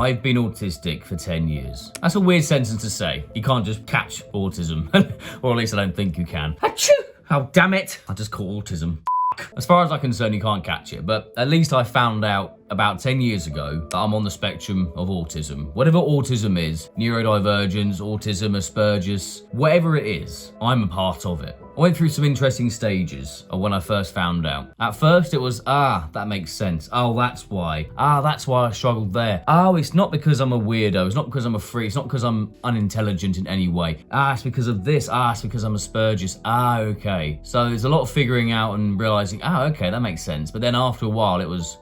I've been autistic for 10 years. That's a weird sentence to say. You can't just catch autism. Or at least I don't think you can. Achoo! Oh, damn it. I just call autism. As far as I'm concerned, you can't catch it, but at least I found out about 10 years ago that I'm on the spectrum of autism. Whatever autism is, neurodivergence, autism, Asperger's, whatever it is, I'm a part of it. I went through some interesting stages of when I first found out. At first it was, that makes sense. Oh, that's why. That's why I struggled there. Oh, it's not because I'm a weirdo. It's not because I'm a freak. It's not because I'm unintelligent in any way. It's because of this. It's because I'm Asperger's. Okay. So there's a lot of figuring out and realizing, okay, that makes sense. But then after a while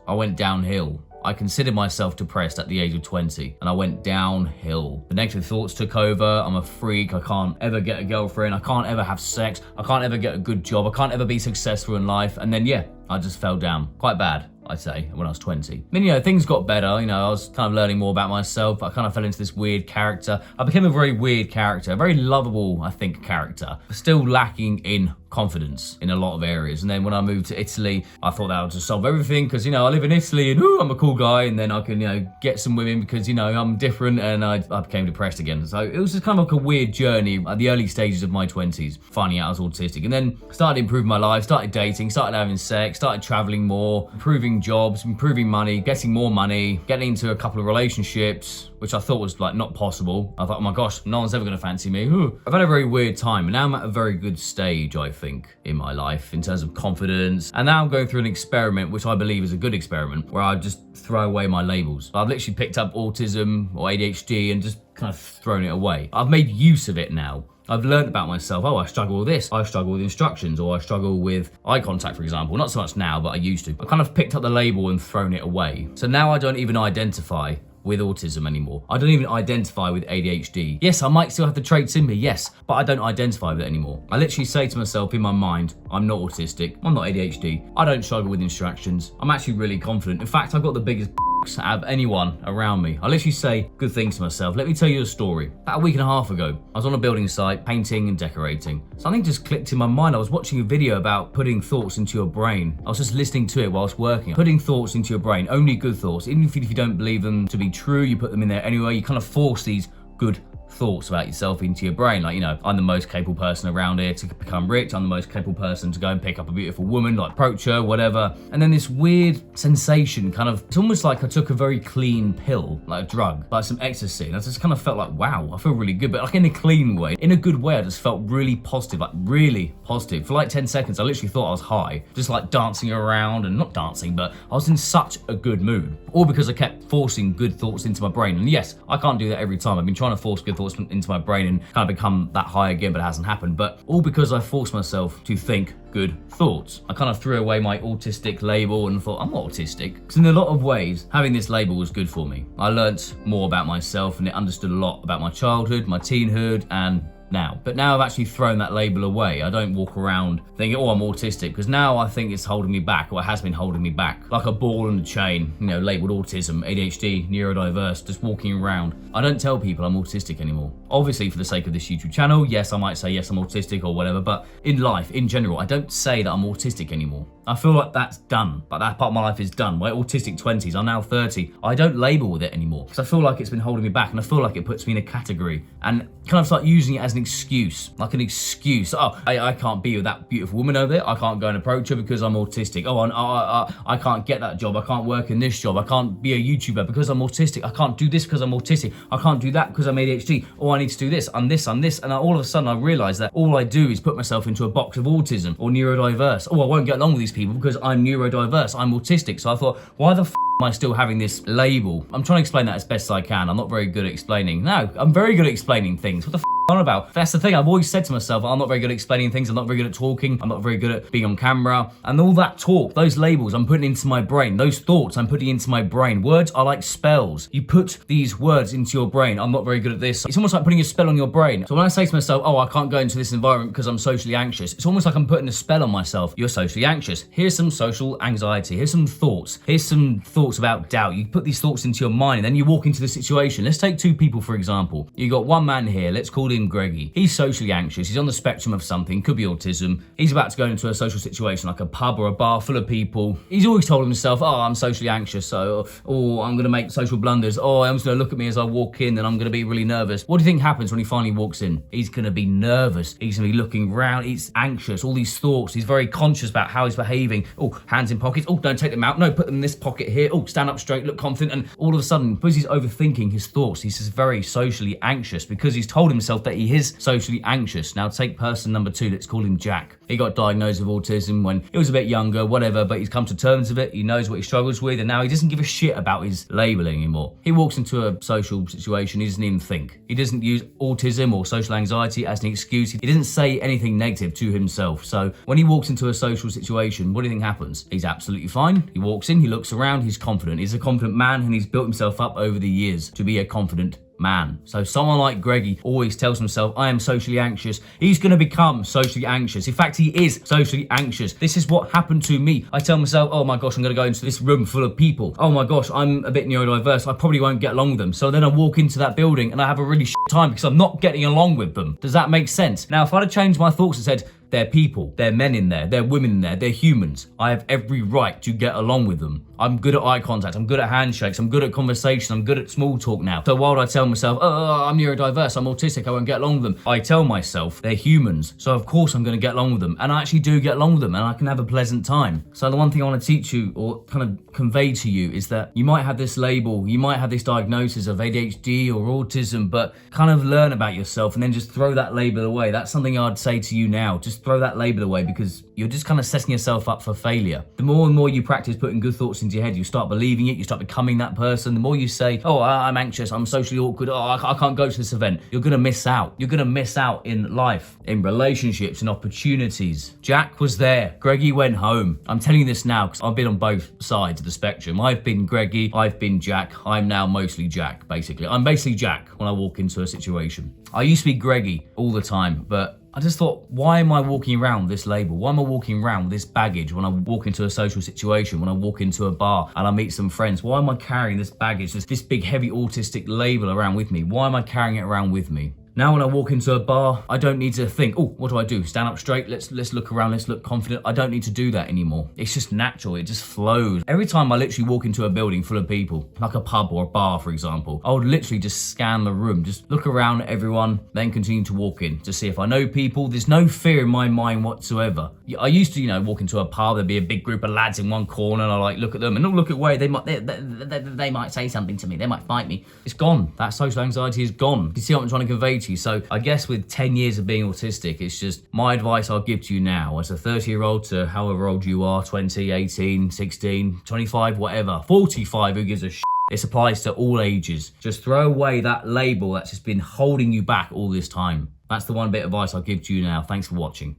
I went downhill. I considered myself depressed at the age of 20 and I went downhill. The negative thoughts took over. I'm a freak. I can't ever get a girlfriend. I can't ever have sex. I can't ever get a good job. I can't ever be successful in life. And then, I just fell down. Quite bad, I'd say, when I was 20. Then, things got better. I was kind of learning more about myself. I kind of fell into this weird character. I became a very weird character, a very lovable, I think, character, but still lacking in confidence in a lot of areas. And then when I moved to Italy, I thought that would just solve everything because, I live in Italy and I'm a cool guy and then I can, get some women because, I'm different, and I became depressed again. So it was just kind of like a weird journey at the early stages of my 20s, finding out I was autistic. And then started improving my life, started dating, started having sex, started traveling more, improving jobs, improving money, getting more money, getting into a couple of relationships, which I thought was like not possible. I thought, oh my gosh, no one's ever gonna fancy me. I've had a very weird time, and now I'm at a very good stage, I think, in my life in terms of confidence. And now I'm going through an experiment, which I believe is a good experiment, where I just throw away my labels. I've literally picked up autism or ADHD and just kind of thrown it away. I've made use of it now. I've learned about myself. I struggle with this. I struggle with instructions, or I struggle with eye contact, for example. Not so much now, but I used to. I kind of picked up the label and thrown it away. So now I don't even identify with autism anymore. I don't even identify with ADHD. Yes, I might still have the traits in me, yes, but I don't identify with it anymore. I literally say to myself in my mind, I'm not autistic, I'm not ADHD, I don't struggle with instructions, I'm actually really confident. In fact, I've got the biggest out of anyone around me. I literally say good things to myself. Let me tell you a story. About a week and a half ago, I was on a building site, painting and decorating. Something just clicked in my mind. I was watching a video about putting thoughts into your brain. I was just listening to it whilst working. Putting thoughts into your brain, only good thoughts. Even if you don't believe them to be true, you put them in there anyway. You kind of force these good thoughts about yourself into your brain. Like, I'm the most capable person around here to become rich. I'm the most capable person to go and pick up a beautiful woman, like approach her, whatever. And then this weird sensation it's almost like I took a very clean pill, like a drug, like some ecstasy. And I just kind of felt like, wow, I feel really good, but like in a clean way. In a good way, I just felt really positive, like really positive. For like 10 seconds, I literally thought I was high, just like dancing around, and not dancing, but I was in such a good mood. All because I kept forcing good thoughts into my brain. And yes, I can't do that every time. I've been trying to force good thoughts into my brain and kind of become that high again, but it hasn't happened. But all because I forced myself to think good thoughts. I kind of threw away my autistic label and thought, I'm not autistic. Because in a lot of ways, having this label was good for me. I learnt more about myself and it understood a lot about my childhood, my teenhood, and now. But now I've actually thrown that label away. I don't walk around thinking, I'm autistic, because now I think it's holding me back, or it has been holding me back. Like a ball and a chain, labeled autism, ADHD, neurodiverse, just walking around. I don't tell people I'm autistic anymore. Obviously, for the sake of this YouTube channel, yes, I might say, yes, I'm autistic or whatever, but in life, in general, I don't say that I'm autistic anymore. I feel like that's done. Like that part of my life is done. My autistic 20s, I'm now 30. I don't label with it anymore because I feel like it's been holding me back, and I feel like it puts me in a category and kind of start using it as an excuse. Like an excuse. I can't be with that beautiful woman over there. I can't go and approach her because I'm autistic. I can't get that job. I can't work in this job. I can't be a YouTuber because I'm autistic. I can't do this because I'm autistic. I can't do that because I'm ADHD. I need to do this and this and this. And all of a sudden I realize that all I do is put myself into a box of autism or neurodiverse. I won't get along with these people because I'm neurodiverse. I'm autistic. So I thought, why the am I still having this label? I'm trying to explain that as best I can. I'm not very good at explaining. No, I'm very good at explaining things. What the on about? That's the thing. I've always said to myself, I'm not very good at explaining things. I'm not very good at talking. I'm not very good at being on camera. And all that talk, those labels I'm putting into my brain, those thoughts I'm putting into my brain. Words are like spells. You put these words into your brain. I'm not very good at this. It's almost like putting a spell on your brain. So when I say to myself, I can't go into this environment because I'm socially anxious, it's almost like I'm putting a spell on myself. You're socially anxious. Here's some social anxiety. Here's some thoughts. Here's some thoughts about doubt. You put these thoughts into your mind and then you walk into the situation. Let's take two people, for example. You got one man here. Let's call him him Greggy. He's socially anxious. He's on the spectrum of something. Could be autism. He's about to go into a social situation like a pub or a bar full of people. He's always told himself, oh, I'm socially anxious, so, oh, I'm going to make social blunders. Oh, I'm just going to look at me as I walk in and I'm going to be really nervous. What do you think happens when he finally walks in? He's going to be nervous. He's going to be looking around. He's anxious. All these thoughts. He's very conscious about how he's behaving. Oh, hands in pockets. Oh, don't take them out. No, put them in this pocket here. Oh, stand up straight, look confident. And all of a sudden, because he's overthinking his thoughts, he's just very socially anxious because he's told himself that he is socially anxious. Now take person number 2, let's call him Jack. He got diagnosed with autism when he was a bit younger, whatever, but he's come to terms with it. He knows what he struggles with, and now he doesn't give a shit about his labeling anymore. He walks into a social situation, he doesn't even think. He doesn't use autism or social anxiety as an excuse. He doesn't say anything negative to himself. So when he walks into a social situation, what do you think happens? He's absolutely fine. He walks in, he looks around, he's confident. He's a confident man, and he's built himself up over the years to be a confident man. So someone like Greggy always tells himself, I am socially anxious. He's going to become socially anxious. In fact, he is socially anxious. This is what happened to me. I tell myself, oh my gosh, I'm going to go into this room full of people. Oh my gosh, I'm a bit neurodiverse. I probably won't get along with them. So then I walk into that building and I have a really shit time because I'm not getting along with them. Does that make sense? Now, if I'd have changed my thoughts and said, they're people, they're men in there, they're women in there, they're humans. I have every right to get along with them. I'm good at eye contact, I'm good at handshakes, I'm good at conversation, I'm good at small talk now. So while I tell myself, oh, I'm neurodiverse, I'm autistic, I won't get along with them, I tell myself they're humans. So of course I'm gonna get along with them. And I actually do get along with them and I can have a pleasant time. So the one thing I wanna teach you or kind of convey to you is that you might have this label, you might have this diagnosis of ADHD or autism, but kind of learn about yourself and then just throw that label away. That's something I'd say to you now. Just throw that label away because you're just kind of setting yourself up for failure. The more and more you practice putting good thoughts into your head, you start believing it, you start becoming that person. The more you say, oh, I'm anxious, I'm socially awkward, oh, I can't go to this event, you're gonna miss out. You're gonna miss out in life, in relationships, in opportunities. Jack was there, Greggy went home. I'm telling you this now because I've been on both sides of the spectrum. I've been Greggy, I've been Jack, I'm now mostly Jack, basically. I'm basically Jack when I walk into a situation. I used to be Greggy all the time, but I just thought, why am I walking around with this label? Why am I walking around with this baggage when I walk into a social situation, when I walk into a bar and I meet some friends? Why am I carrying this baggage, this big heavy autistic label around with me? Why am I carrying it around with me? Now when I walk into a bar, I don't need to think, oh, what do I do? Stand up straight, let's look around, let's look confident. I don't need to do that anymore. It's just natural, it just flows. Every time I literally walk into a building full of people, like a pub or a bar, for example, I would literally just scan the room, just look around at everyone, then continue to walk in to see if I know people. There's no fear in my mind whatsoever. I used to, walk into a pub, there'd be a big group of lads in one corner, and I look at them and not look away. They might say something to me, they might fight me. It's gone. That social anxiety is gone. You see what I'm trying to convey to you? So I guess with 10 years of being autistic, it's just my advice I'll give to you now as a 30-year-old to however old you are, 20, 18, 16, 25, whatever, 45, who gives a shit. It applies to all ages. Just throw away that label that's just been holding you back all this time. That's the one bit of advice I'll give to you now. Thanks for watching.